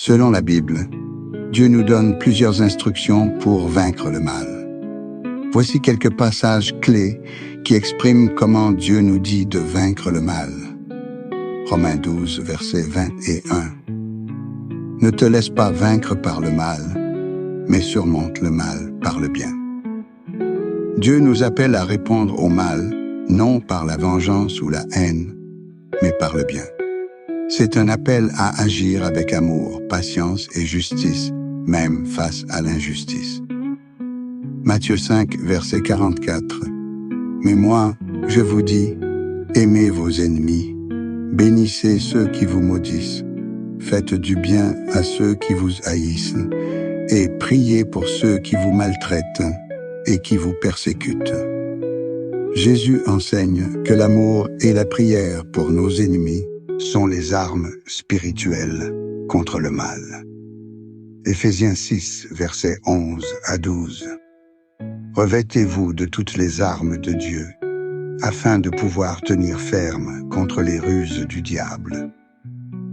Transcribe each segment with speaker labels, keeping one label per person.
Speaker 1: Selon la Bible, Dieu nous donne plusieurs instructions pour vaincre le mal. Voici quelques passages clés qui expriment comment Dieu nous dit de vaincre le mal. Romains 12, versets 20 et 1. Ne te laisse pas vaincre par le mal, mais surmonte le mal par le bien. Dieu nous appelle à répondre au mal, non par la vengeance ou la haine, mais par le bien. C'est un appel à agir avec amour, patience et justice, même face à l'injustice. Matthieu 5, verset 44. Mais moi, je vous dis, aimez vos ennemis, bénissez ceux qui vous maudissent, faites du bien à ceux qui vous haïssent, et priez pour ceux qui vous maltraitent et qui vous persécutent. Jésus enseigne que l'amour et la prière pour nos ennemis sont les armes spirituelles contre le mal. Éphésiens 6, versets 11 à 12. Revêtez-vous de toutes les armes de Dieu, afin de pouvoir tenir ferme contre les ruses du diable.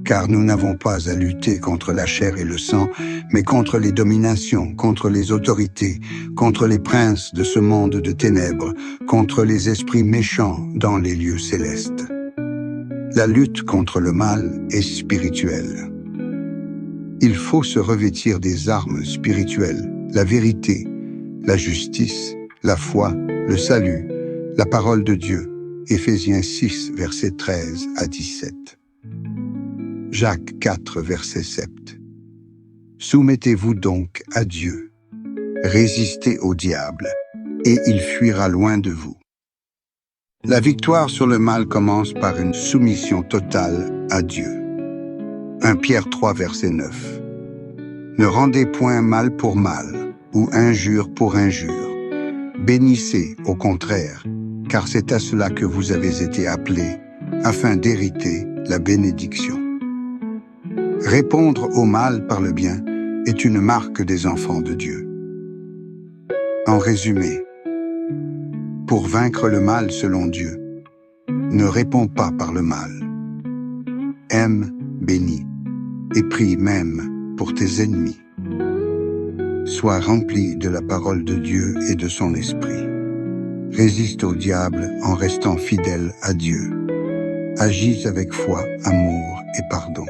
Speaker 1: Car nous n'avons pas à lutter contre la chair et le sang, mais contre les dominations, contre les autorités, contre les princes de ce monde de ténèbres, contre les esprits méchants dans les lieux célestes. La lutte contre le mal est spirituelle. Il faut se revêtir des armes spirituelles, la vérité, la justice, la foi, le salut, la parole de Dieu. Éphésiens 6, versets 13 à 17. Jacques 4, verset 7. Soumettez-vous donc à Dieu. Résistez au diable, et il fuira loin de vous. La victoire sur le mal commence par une soumission totale à Dieu. 1 Pierre 3, verset 9. Ne rendez point mal pour mal, ou injure pour injure. Bénissez, au contraire, car c'est à cela que vous avez été appelés, afin d'hériter la bénédiction. Répondre au mal par le bien est une marque des enfants de Dieu. En résumé, pour vaincre le mal selon Dieu, ne réponds pas par le mal. Aime, bénis, et prie même pour tes ennemis. Sois rempli de la parole de Dieu et de son esprit. Résiste au diable en restant fidèle à Dieu. Agis avec foi, amour et pardon.